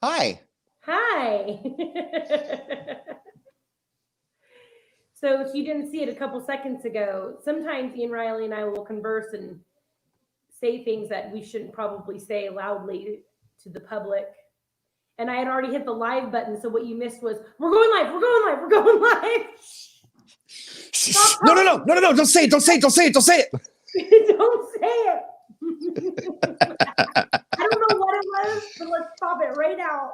Hi. Hi. So if you didn't see it a couple seconds ago, sometimes Ian Riley and I will converse and say things that we shouldn't probably say loudly to the public. And I had already hit the live button, so what you missed was we're going live, we're going live, we're going live. Stop No, no, talking. no, no, no, no. Don't say it. Don't say it. Don't say it. Don't say Don't say it. I don't know what it was, but let's stop it right now.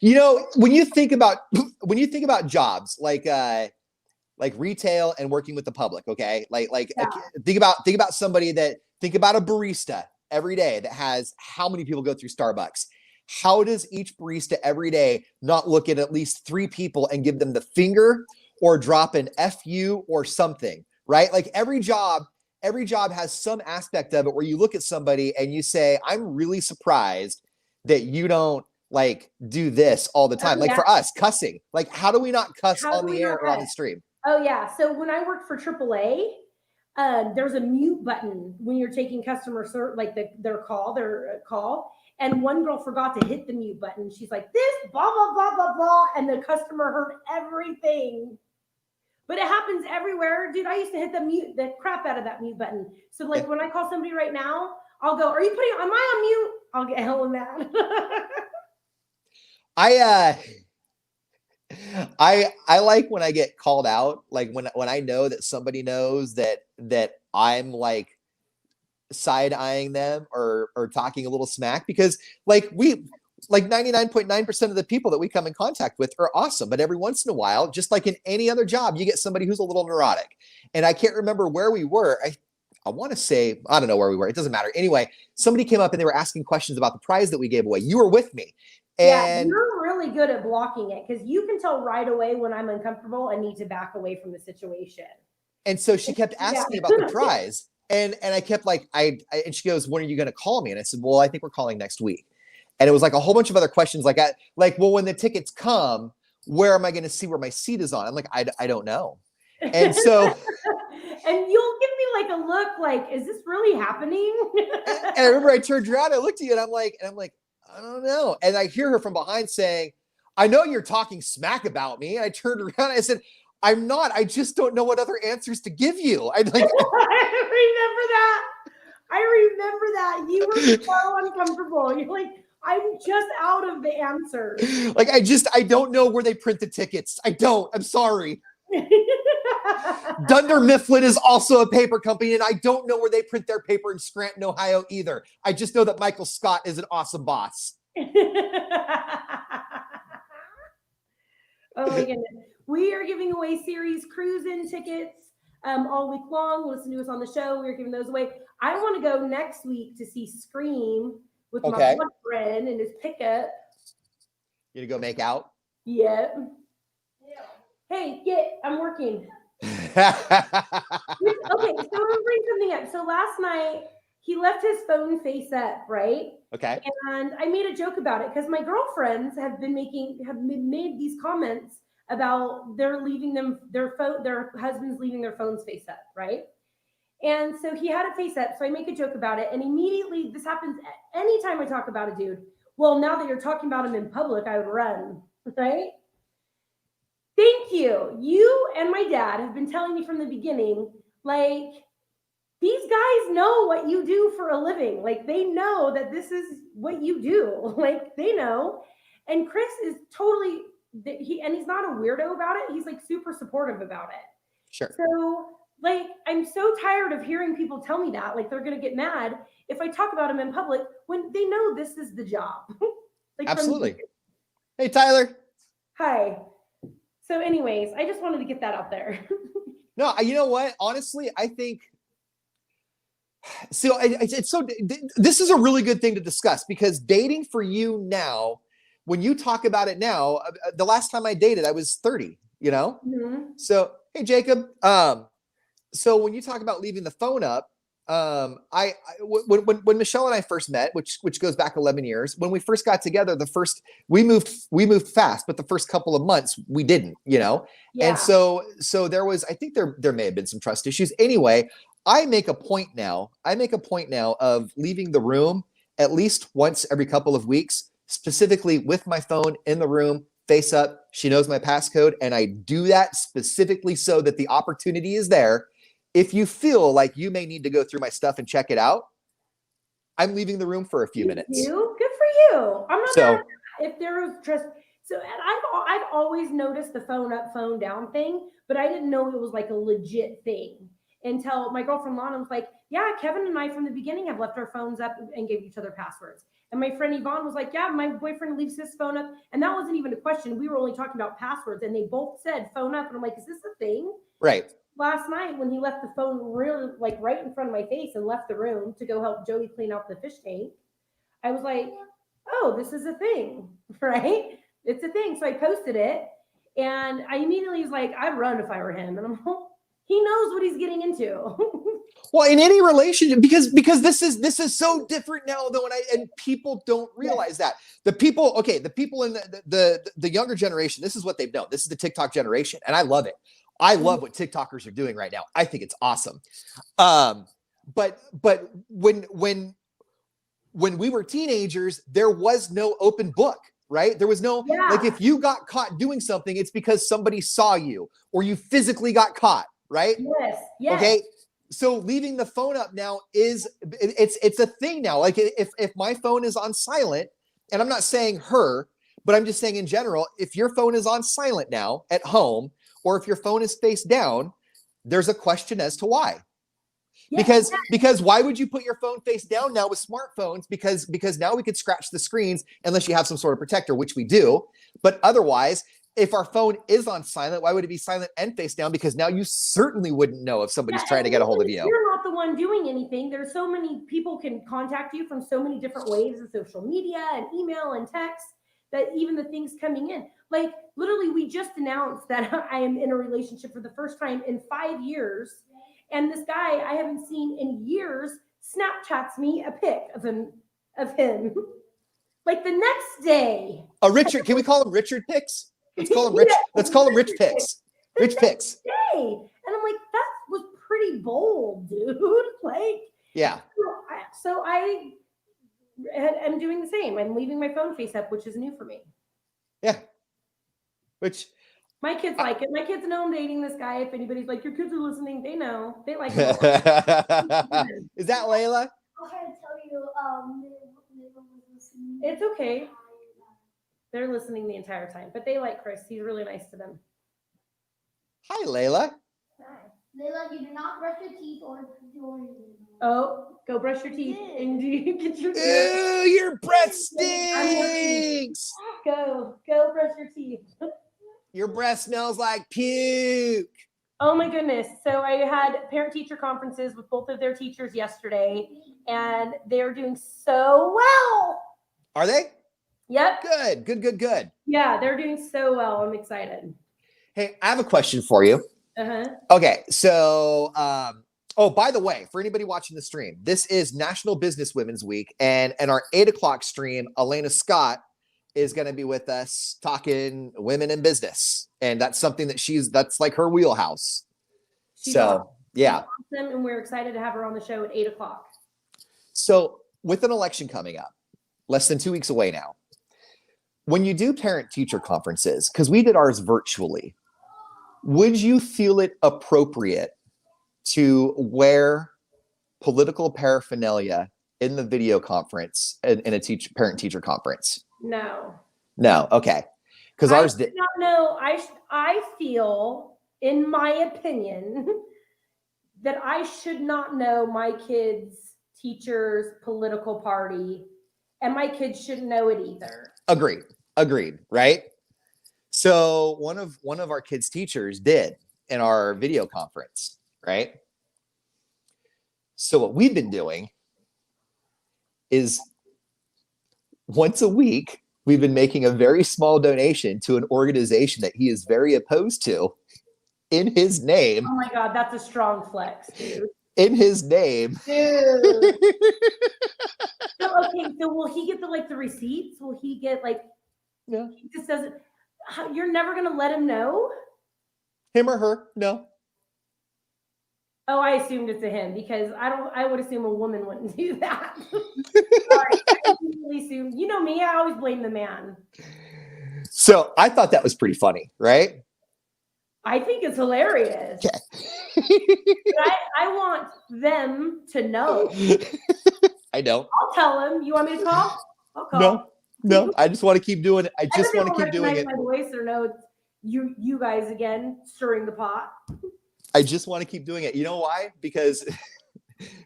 You know, when you think about jobs like retail and working with the public, okay? Yeah. Think about a barista every day that has how many people go through Starbucks? How does each barista every day not look at least three people and give them the finger or drop an FU or something, right? Like every job has some aspect of it where you look at somebody and you say, I'm really surprised that you don't like do this all the Oh time. Like yeah. for us, cussing. Like, how do we not cuss How on do we the not air or on cut? the stream? Oh yeah. So when I worked for AAA, there's a mute button when you're taking customer service, like their call. And one girl forgot to hit the mute button. She's like, "This blah blah blah blah blah," and the customer heard everything. But it happens everywhere, dude. I used to hit the crap out of that mute button. So Yeah. like when I call somebody right now, I'll go, "Are you putting? Am I on mute?" I'll get hella mad. I I like when I get called out, like when I know that somebody knows that I'm like side eyeing them or talking a little smack because we like 99.9% of the people that we come in contact with are awesome. But every once in a while, just like in any other job, you get somebody who's a little neurotic. And I can't remember where we were. I want to say, I don't know where we were. It doesn't matter. Anyway, somebody came up and they were asking questions about the prize that we gave away. You were with me. Yeah, And you're really good at blocking it because you can tell right away when I'm uncomfortable and need to back away from the situation. And so she kept Yeah. asking about the prize. And I kept like, and she goes, when are you going to call me? And I said, well, I think we're calling next week. And it was like a whole bunch of other questions well, when the tickets come, where am I going to see where my seat is on? I'm like, I don't know. And so, And you'll give me like a look like, is this really happening? and I remember I turned around, I looked at you and I'm like, I don't know. And I hear her from behind saying, I know you're talking smack about me. And I turned around and I said, I'm not. I just don't know what other answers to give you. I like I remember that. You were so uncomfortable. You're like, I'm just out of the answers. I don't know where they print the tickets. I don't. I'm sorry. Dunder Mifflin is also a paper company, and I don't know where they print their paper in Scranton, Ohio either. I just know that Michael Scott is an awesome boss. Oh my goodness. We are giving away series cruise-in tickets all week long. Listen to us on the show. We're giving those away. I want to go next week to see Scream with my Okay. boyfriend and his pickup. You gonna go make out? Yep. Hey, I'm working. Okay, so I'm gonna bring something up. So last night he left his phone face up, right? Okay. And I made a joke about it because my girlfriends have made these comments about their husbands leaving their phones face up, right? And so he had it face up. So I make a joke about it, and immediately this happens anytime I talk about a dude. Well, now that you're talking about him in public, I would run, right? Thank you. You and my dad have been telling me from the beginning, like, these guys know what you do for a living. Like, they know that this is what you do. Like, they know. And Chris is totally, he's not a weirdo about it. He's like super supportive about it. Sure. So, like, I'm so tired of hearing people tell me that. Like, they're going to get mad if I talk about him in public when they know this is the job. Like, Absolutely. Hey, Tyler. Hi. So, anyways, I just wanted to get that out there. No, you know what? Honestly, I think so. It's so. This is a really good thing to discuss because dating for you now, when you talk about it now, the last time I dated, I was 30. You know. Mm-hmm. So hey, Jacob. So when you talk about leaving the phone up, when Michelle and I first met, which goes back 11 years, when we first got together, we moved fast, but the first couple of months we didn't, you know. Yeah. And so there was, I think there may have been some trust issues. Anyway, I make a point now of leaving the room at least once every couple of weeks specifically with my phone in the room, face up. She knows my passcode, and I do that specifically so that the opportunity is there. If you feel like you may need to go through my stuff and check it out, I'm leaving the room for a few minutes. You good for you. I'm not mad So at that. If there was just so, and I've always noticed the phone up, phone down thing, but I didn't know it was like a legit thing until my girlfriend Lana was like, "Yeah, Kevin and I from the beginning have left our phones up and gave each other passwords." And my friend Yvonne was like, "Yeah, my boyfriend leaves his phone up," and that wasn't even a question. We were only talking about passwords, and they both said phone up, and I'm like, "Is this a thing?" right. Last night when he left the phone really like right in front of my face and left the room to go help Joey clean out the fish tank, I was like, oh, this is a thing, right? It's a thing. So I posted it and I immediately was like, I'd run if I were him. And I'm like, he knows what he's getting into. Well, in any relationship, because this is so different now though, and people don't realize that. The people in the younger generation, this is what they've known. This is the TikTok generation, and I love it. I love what TikTokers are doing right now. I think it's awesome. But when we were teenagers, there was no open book, right? There was no, like, if you got caught doing something, it's because somebody saw you or you physically got caught, right? Yes. Okay. So leaving the phone up now it's a thing now. Like if my phone is on silent, and I'm not saying her, but I'm just saying in general, if your phone is on silent now at home, or if your phone is face down, there's a question as to why. Because why would you put your phone face down now with smartphones? Because now we could scratch the screens unless you have some sort of protector, which we do. But otherwise, if our phone is on silent, why would it be silent and face down? Because now you certainly wouldn't know if somebody's trying to get a hold of you. You're not the one doing anything. There's so many people can contact you from so many different ways of social media and email and text, that even the things coming in, like literally we just announced that I am in a relationship for the first time in 5 years. And this guy I haven't seen in years Snapchats me a pic of him like the next day. Richard, can we call him Richard Pics? Let's call him Rich. Let's call him Rich Pics. Rich Pics. Day. And I'm like, that was pretty bold, dude. Like, yeah. So I am doing the same. I'm leaving my phone face up, which is new for me. Yeah. Which my kids like it. My kids know I'm dating this guy. If anybody's like, your kids are listening, they know. They like it. Is that Layla? I'll try to tell you, it's okay. They're listening the entire time, but they like Chris. He's really nice to them. Hi, Layla. Hi. Layla, you do not brush your teeth or Oh, go brush your teeth and get your teeth. Ew, your breath stinks. Go brush your teeth. Your breath smells like puke. Oh my goodness. So I had parent-teacher conferences with both of their teachers yesterday, and they're doing so well. Are they? Yep. Good. Yeah, they're doing so well. I'm excited. Hey, I have a question for you. Okay, so oh, by the way, for anybody watching the stream, this is National Business Women's Week, and our 8:00 stream, Elena Scott is going to be with us talking women in business, and that's something that's like her wheelhouse. She's awesome. Yeah, she's awesome, and we're excited to have her on the show at 8:00. So with an election coming up, less than 2 weeks away now, when you do parent-teacher conferences, because we did ours virtually, would you feel it appropriate to wear political paraphernalia in the video conference in a parent-teacher conference? No. Okay. Because ours did. No, I feel, in my opinion, that I should not know my kids' teacher's political party, and my kids shouldn't know it either. Agreed. Right. So one of our kids' teachers did in our video conference, right? So what we've been doing is once a week, we've been making a very small donation to an organization that he is very opposed to in his name. Oh my God, that's a strong flex, dude. In his name. Dude. So will he get the receipts? Will he get yeah. He just doesn't. You're never going to let him know? Him or her? No. Oh, I assumed it's a him because I would assume a woman wouldn't do that. Sorry, I immediately assumed. You know me, I always blame the man. So I thought that was pretty funny, right? I think it's hilarious. Okay. But I want them to know. I don't. I'll tell them. You want me to call? I'll call. No. I just want to keep doing it. I bet just they want to won't keep doing recognize it. my voice or know it's you guys again stirring the pot. I just want to keep doing it. You know why? Because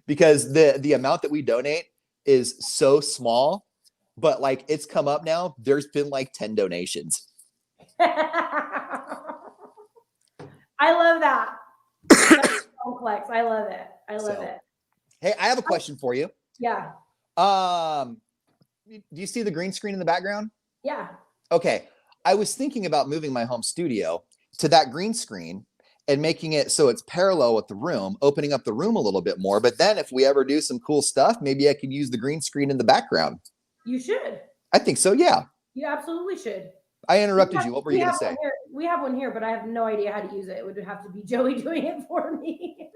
the amount that we donate is so small, but like it's come up now. There's been like 10 donations. I love that. That's complex. I love it. I love it. Hey, I have a question for you. Yeah. Do you see the green screen in the background? Yeah. Okay. I was thinking about moving my home studio to that green screen and making it so it's parallel with the room, opening up the room a little bit more. But then if we ever do some cool stuff, maybe I can use the green screen in the background. You should. I think so, yeah. You absolutely should. I interrupted you. What were you going to say? We have one here, but I have no idea how to use it. It would have to be Joey doing it for me.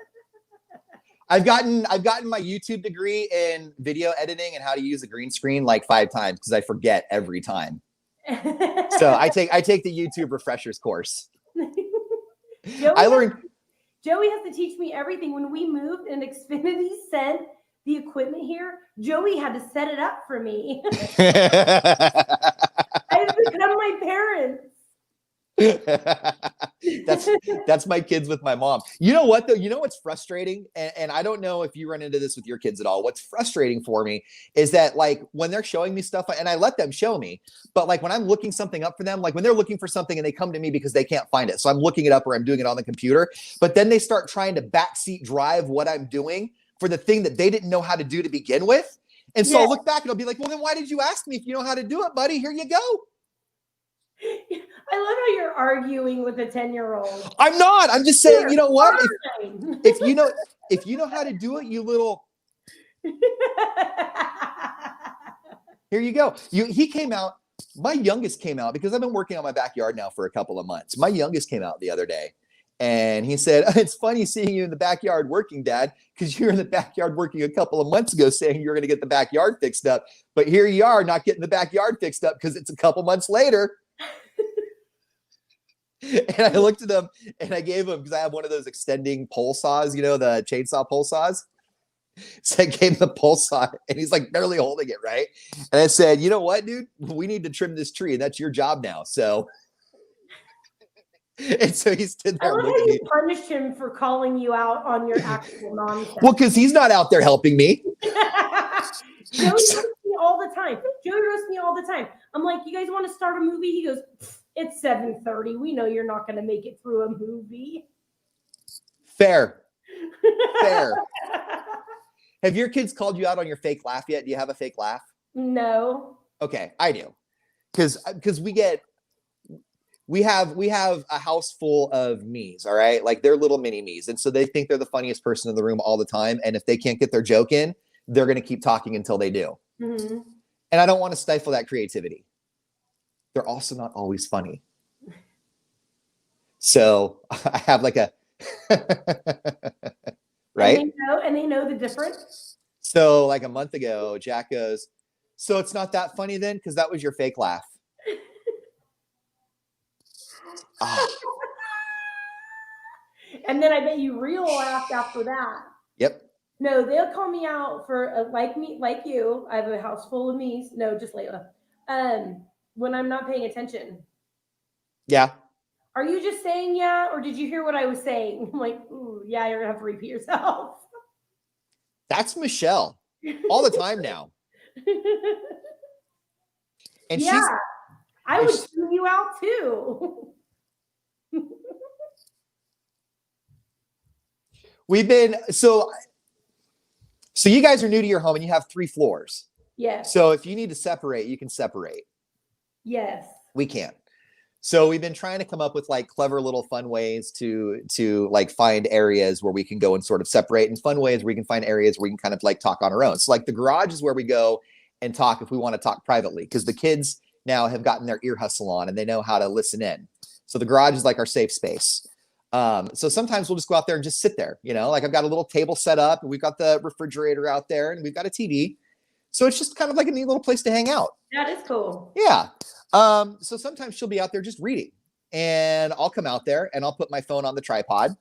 I've gotten my YouTube degree in video editing and how to use a green screen like 5 times because I forget every time. So I take the YouTube refreshers course. Joey has to teach me everything. When we moved and Xfinity sent the equipment here, Joey had to set it up for me. I have become my parents. That's my kids with my mom. You know what though? You know what's frustrating? And I don't know if you run into this with your kids at all. What's frustrating for me is that like when they're showing me stuff and I let them show me, but like when I'm looking something up for them, like when they're looking for something and they come to me because they can't find it. So I'm looking it up or I'm doing it on the computer, but then they start trying to backseat drive what I'm doing for the thing that they didn't know how to do to begin with. And so I'll look back and I'll be like, well, then why did you ask me if you know how to do it, buddy? Here you go. I love how you're arguing with a 10-year-old. I'm not. I'm just saying, you know what? If you know how to do it, you little. Here you go. He came out. My youngest came out because I've been working on my backyard now for a couple of months. My youngest came out the other day. And he said, it's funny seeing you in the backyard working, Dad, because you were in the backyard working a couple of months ago saying you're going to get the backyard fixed up. But here you are not getting the backyard fixed up because it's a couple months later. And I looked at him and I gave him, because I have one of those extending pole saws, you know, the chainsaw pole saws. So I gave him the pole saw and he's like barely holding it, right? And I said, you know what, dude? We need to trim this tree and that's your job now. So... And so he stood there. I love how you punished him for calling you out on your actual nonsense. Well, because he's not out there helping me. Joey roasts me all the time. I'm like, you guys want to start a movie? He goes, it's 7:30. We know you're not going to make it through a movie. Fair. Have your kids called you out on your fake laugh yet? Do you have a fake laugh? No. Okay, I do. Because we have a house full of me's, all right? Like they're little mini me's. And so they think they're the funniest person in the room all the time. And if they can't get their joke in, they're going to keep talking until they do. Mm-hmm. And I don't want to stifle that creativity. They're also not always funny. So I have like a, right? And they know the difference. So like a month ago, Jack goes, so it's not that funny then? Because that was your fake laugh. And then I bet you real laughed after that. Yep. No, they'll call me out for like you. I have a house full of me's. No, just Layla. When I'm not paying attention. Yeah. Are you just saying yeah, or did you hear what I was saying? I'm like, ooh, yeah, you're gonna have to repeat yourself. That's Michelle all the time now. And yeah, I would tune you out too. We've been so you guys are new to your home and you have 3 floors. Yes. So if you need to separate, you can separate. Yes. We can't. So we've been trying to come up with like clever little fun ways to like find areas where we can go and sort of separate, and fun ways where we can find areas where we can kind of like talk on our own. So like the garage is where we go and talk if we want to talk privately, because the kids now have gotten their ear hustle on and they know how to listen in. So the garage is like our safe space. So sometimes we'll just go out there and just sit there, like I've got a little table set up and we've got the refrigerator out there and we've got a TV. So it's just kind of like a neat little place to hang out. That is cool. Yeah. So sometimes she'll be out there just reading and I'll come out there and I'll put my phone on the tripod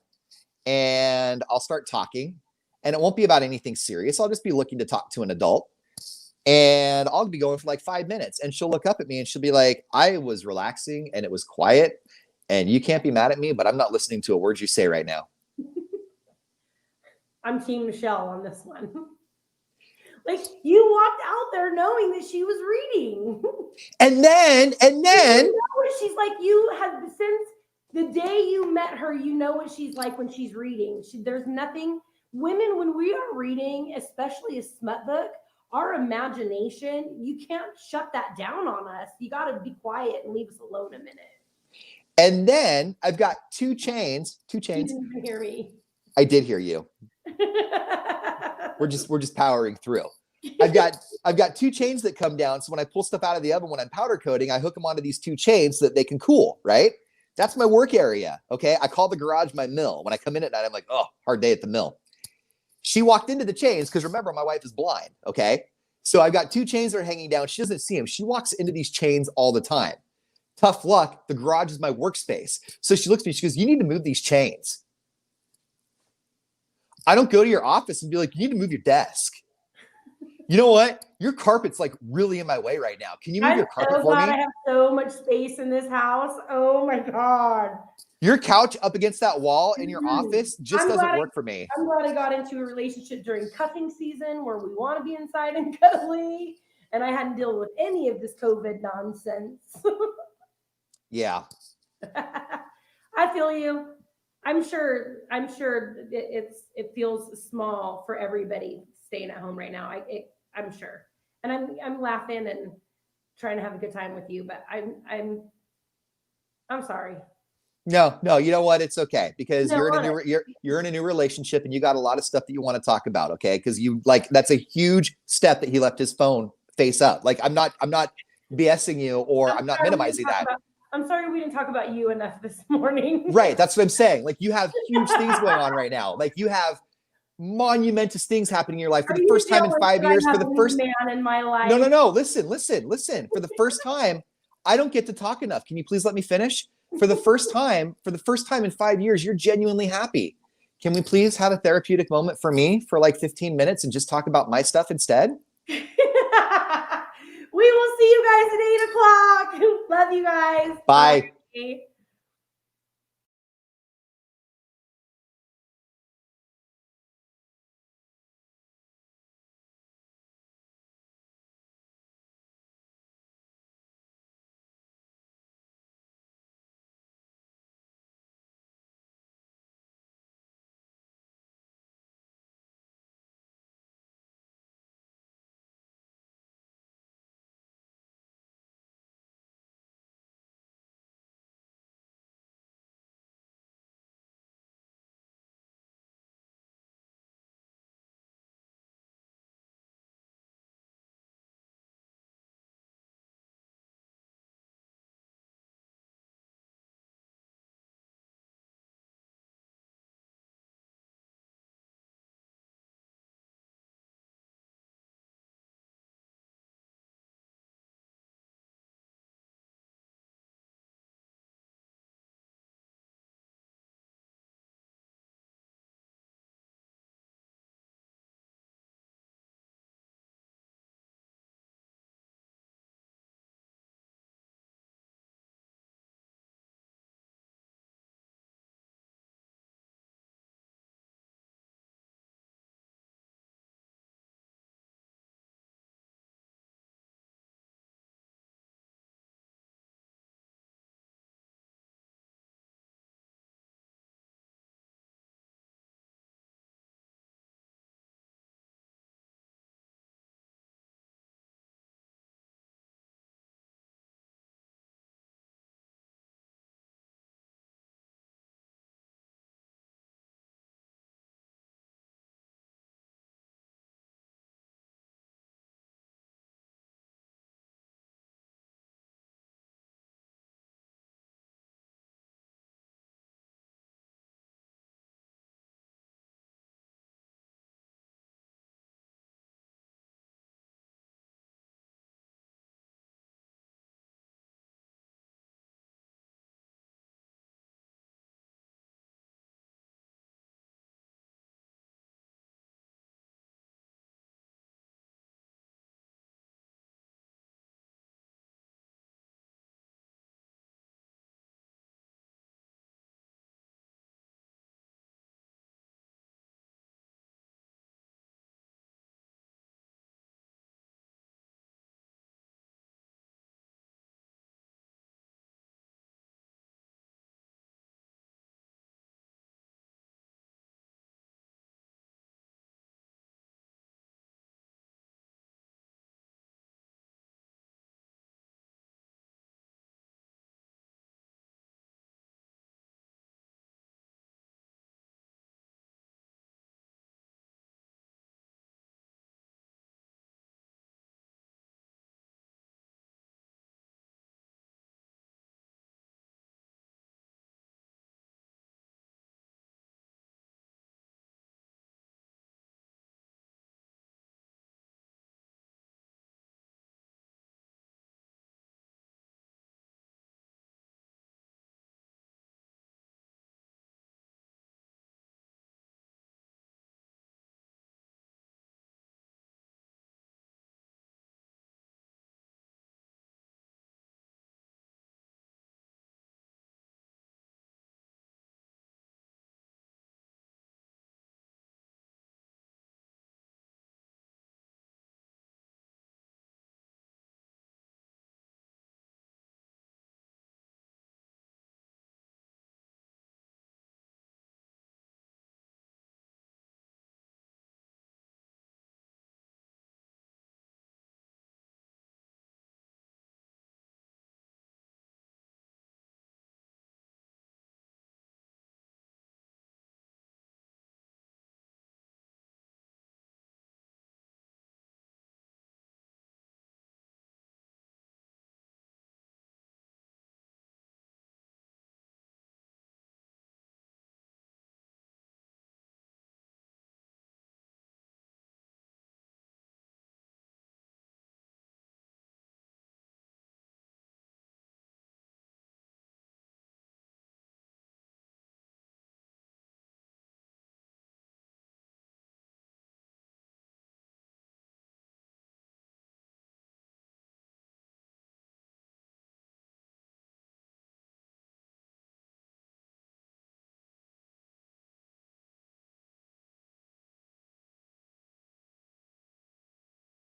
and I'll start talking, and it won't be about anything serious. I'll just be looking to talk to an adult, and I'll be going for like 5 minutes, and she'll look up at me and she'll be like, I was relaxing and it was quiet and you can't be mad at me, but I'm not listening to a word you say right now. I'm Team Michelle on this one. Like, you walked out there knowing that she was reading. And then she's like, you have, since the day you met her, you know what she's like when she's reading. There's nothing, women, when we are reading, especially a smut book, our imagination, you can't shut that down on us. You got to be quiet and leave us alone a minute. And then I've got two chains. You didn't even hear me. I did hear you. We're just powering through. I've got two chains that come down. So when I pull stuff out of the oven, when I'm powder coating, I hook them onto these two chains so that they can cool, right? That's my work area. Okay. I call the garage my mill. When I come in at night, I'm like, oh, hard day at the mill. She walked into the chains because remember, my wife is blind. Okay. So I've got two chains that are hanging down. She doesn't see them. She walks into these chains all the time. Tough luck. The garage is my workspace. So she looks at me. She goes, you need to move these chains. I don't go to your office and be like, you need to move your desk. You know what? Your carpet's like really in my way right now. Can you move your carpet for me? I have so much space in this house. Oh my God. Your couch up against that wall in your office just doesn't work for me. I'm glad I got into a relationship during cuffing season where we want to be inside and cuddly, and I hadn't dealt with any of this COVID nonsense. Yeah. I feel you. I'm sure it feels small for everybody staying at home right now. I'm sure, and I'm laughing and trying to have a good time with you, but I'm sorry. No, you know what? It's okay because you're in a new relationship and you got a lot of stuff that you want to talk about. Okay, because that's a huge step that he left his phone face up. Like I'm not BSing you or I'm not minimizing that. I'm sorry we didn't talk about you enough this morning. Right, that's what I'm saying. Like you have huge things going on right now. Like you have monumentous things happening in your life for the first time in 5 years. For the first man in my life. No. Listen. For the first time, I don't get to talk enough. Can you please let me finish? For the first time in 5 years, you're genuinely happy. Can we please have a therapeutic moment for me for like 15 minutes and just talk about my stuff instead? We will see you guys at 8 o'clock. Love you guys. Bye. Bye.